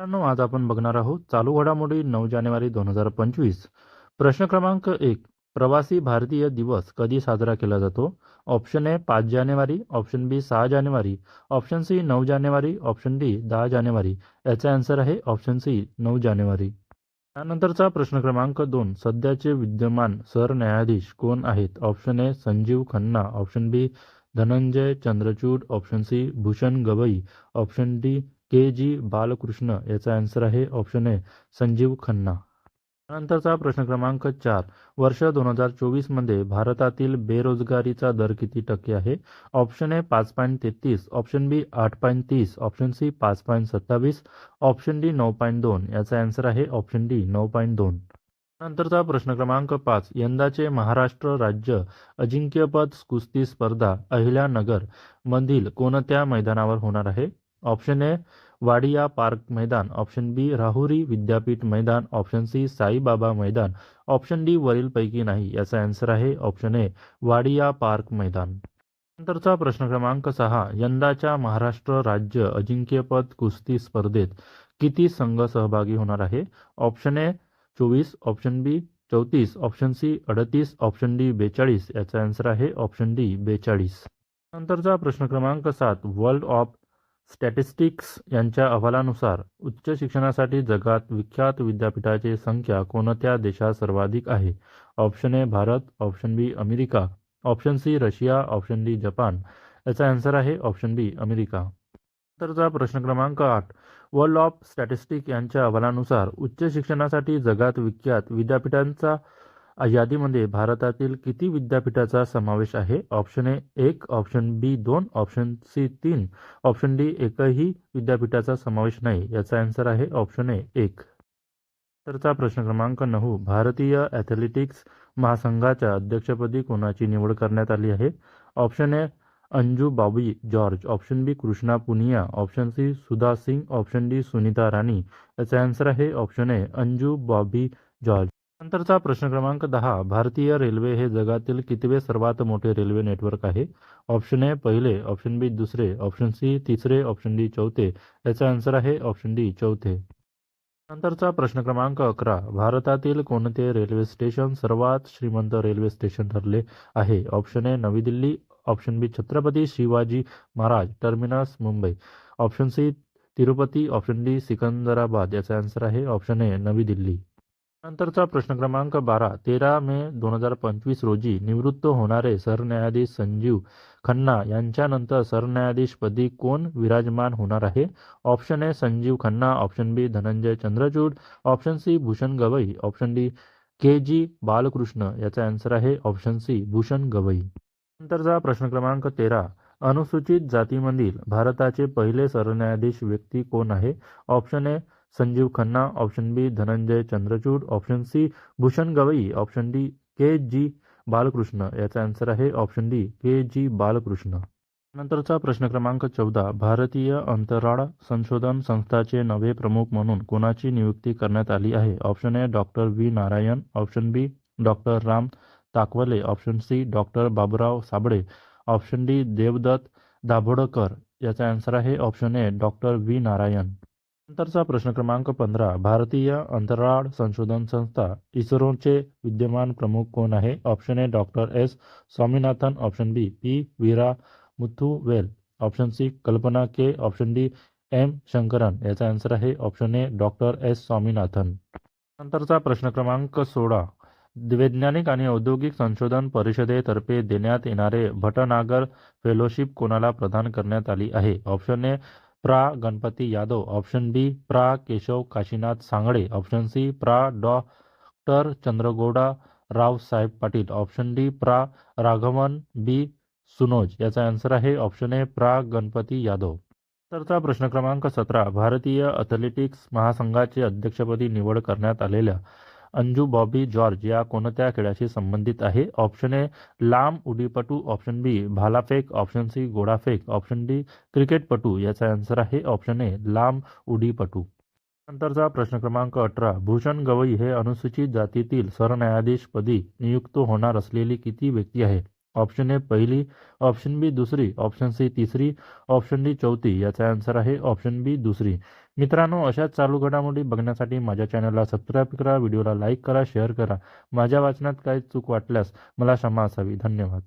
मित्रांनो, आज आपण बघणार आहोत चालू घडामोडी 9 जानेवारी 2025. प्रश्न क्रमांक 1. प्रवासी भारतीय दिवस कधी साजरा केला जातो? ऑप्शन ए 5 जानेवारी, ऑप्शन बी 6 जानेवारी, ऑप्शन सी 9 जानेवारी, ऑप्शन डी 10 जानेवारी. याचा आन्सर आहे ऑप्शन सी 9 जानेवारी. त्यानंतरचा प्रश्न क्रमांक 2. सध्याचे विद्यमान सरन्यायाधीश कोण आहेत? Option A Sanjiv Khanna, option B Dhananjaya Chandrachud, option C Bhushan Gavai, option D K G Balakrishna. याचा आन्सर आहे ऑप्शन ए संजीव खन्ना. त्यानंतरचा प्रश्न क्रमांक 4. वर्ष 2024 मध्ये भारतातील बेरोजगारीचा दर किती टक्के आहे? Option A 5.33, option B 8.30, option C 5.27, option D 9.2. याचा आन्सर आहे ऑप्शन डी 9.2. नंतरचा प्रश्न क्रमांक 5. यंदाचे महाराष्ट्र राज्य अजिंक्यपद कुस्ती स्पर्धा अहिल्यानगर मधील कोणत्या मैदानावर होणार आहे? ऑप्शन ए वाडिया पार्क मैदान, ऑप्शन बी राहुरी विद्यापीठ मैदान, ऑप्शन सी साईबाबा मैदान, ऑप्शन डी वरीलपैकी नाही. याचा आन्सर आहे ऑप्शन ए वाडिया पार्क मैदान. नंतरचा प्रश्न क्रमांक 6. यंदाच्या महाराष्ट्र राज्य अजिंक्यपद कुस्ती स्पर्धेत किती संघ सहभागी होणार आहे? Option A 24, option B 34, option C 38, option D 42. याचा आन्सर आहे ऑप्शन डी 42. नंतरचा प्रश्न क्रमांक 7. वर्ल्ड ऑफ स्टॅटिस्टिक्स यांच्या अहवालानुसार उच्च शिक्षणासाठी जगात विख्यात विद्यापीठाची संख्या कोणत्या देशात सर्वाधिक आहे? Option A Bharat, option B America, option C Russia, option D Japan. याचा आन्सर आहे ऑप्शन बी अमेरिका. नंतरचा प्रश्न क्रमांक 8. वर्ल्ड ऑफ स्टॅटिस्टिक यांच्या अहवालानुसार उच्च शिक्षणासाठी जगात विख्यात विद्यापीठांचा यादीमध्ये भारतातील किती विद्यापीठाचा समावेश आहे? Option A 1, option B 2, option C 3, option D एकही विद्यापीठाचा समावेश नाही. याचा आन्सर आहे ऑप्शन ए 1. तरचा प्रश्न क्रमांक 9. भारतीय ॲथलेटिक्स महासंघाच्या अध्यक्षपदी कोणाची निवड करण्यात आली आहे? Option A Anju Bobby George, option B Krishna Punia, option C Sudha Singh, option D Sunita Rani. याचा आन्सर आहे ऑप्शन ए अंजू बॉबी जॉर्ज. नंतरचा प्रश्न क्रमांक 10. भारतीय रेल्वे हे जगातील कितवे सर्वात मोठे रेल्वे नेटवर्क आहे? ऑप्शन ए पहिले, ऑप्शन बी दुसरे, ऑप्शन सी तिसरे, ऑप्शन डी चौथे. याचा आन्सर आहे ऑप्शन डी चौथे. नंतरचा प्रश्न क्रमांक 11. भारतातील कोणते रेल्वे स्टेशन सर्वात श्रीमंत रेल्वे स्टेशन ठरले आहे? Option A Navi Delhi, option B Chhatrapati Shivaji Maharaj terminus Mumbai, option C Tirupati, option D Secunderabad. याचा आन्सर आहे ऑप्शन ए नवी दिल्ली. नंतरचा प्रश्न क्रमांक 12. 13 मे 2025 रोजी निवृत्त होणारे सरन्यायाधीश संजीव खन्ना यांच्यानंतर सरन्यायाधीशपदी कोण विराजमान होणार आहे? Option A Sanjiv Khanna, option B Dhananjaya Chandrachud, option C Bhushan Gavai, option D K G Balakrishna. याचा आन्सर आहे ऑप्शन सी भूषण गवई. नंतरचा प्रश्न क्रमांक 13. अनुसूचित जातीमधील भारताचे पहिले सरन्यायाधीश व्यक्ती कोण आहे? Option A Sanjiv Khanna, option B Dhananjaya Chandrachud, option C Bhushan Gavai, option D K G Balakrishna. याचा आन्सर आहे option D K G Balakrishna. नंतरचा प्रश्न क्रमांक 14. भारतीय अंतराळ संशोधन संस्थाचे नवे प्रमुख म्हणून कोणाची नियुक्ती करण्यात आली आहे? Option A doctor V Narayan, option B doctor Ram Takawale, option C doctor Baburao Sable, option D Devdatta Dabholkar. याचा आन्सर आहे option A doctor V Narayan. नंतरचा प्रश्न क्रमांक 15. भारतीय अंतराळ संशोधन संस्था इस्रोचे विद्यमान प्रमुख कोण आहे? Option A doctor S Swaminathan, option B P Veera Muthuvel, option C Kalpana K, option D M Shankaran. याचा आन्सर आहे option A doctor S Swaminathan. नंतरचा प्रश्न क्रमांक 16. वैज्ञानिक आणि औद्योगिक संशोधन परिषदेतर्फे देण्यात येणारे भटनागर फेलोशिप कोणाला प्रदान करण्यात आली आहे? ऑप्शन ए प्रा गणपती यादव, ऑप्शन बी प्रा केशव काशीनाथ सांगळे, ऑप्शन सी प्रा doctor Chandragouda Raosaheb Patil, option D प्रा राघवन बी सुनोज. याचा आन्सर आहे ऑप्शन ए प्रा गणपती यादव. तरचा प्रश्न क्रमांक 17. भारतीय ॲथलेटिक्स महासंघाचे अध्यक्षपदी निवड करण्यात आलेल्या अंजू बॉबी जॉर्ज या कोणत्या खेळाशी संबंधित आहे? ऑप्शन ए लांब उडीपटू, ऑप्शन बी भालाफेक, ऑप्शन सी गोळाफेक, ऑप्शन डी क्रिकेटपटू. याचा आन्सर आहे ऑप्शन ए लांब उडीपटू. नंतरचा प्रश्न क्रमांक 18. भूषण गवई हे अनुसूचित जातीतील सरन्यायाधीशपदी नियुक्त होणार असलेली किती व्यक्ती आहे? ऑप्शन ए पहिली, ऑप्शन बी दुसरी, ऑप्शन सी तिसरी, ऑप्शन डी चौथी. याचा आन्सर आहे ऑप्शन बी दुसरी. मित्रांनो, अशाच चालू घडामोडी बघण्यासाठी माझ्या चॅनलला सबस्क्राईब करा, व्हिडिओला लाईक करा, शेअर करा. माझ्या वाचनात काही चूक वाटल्यास मला क्षमा असावी. धन्यवाद.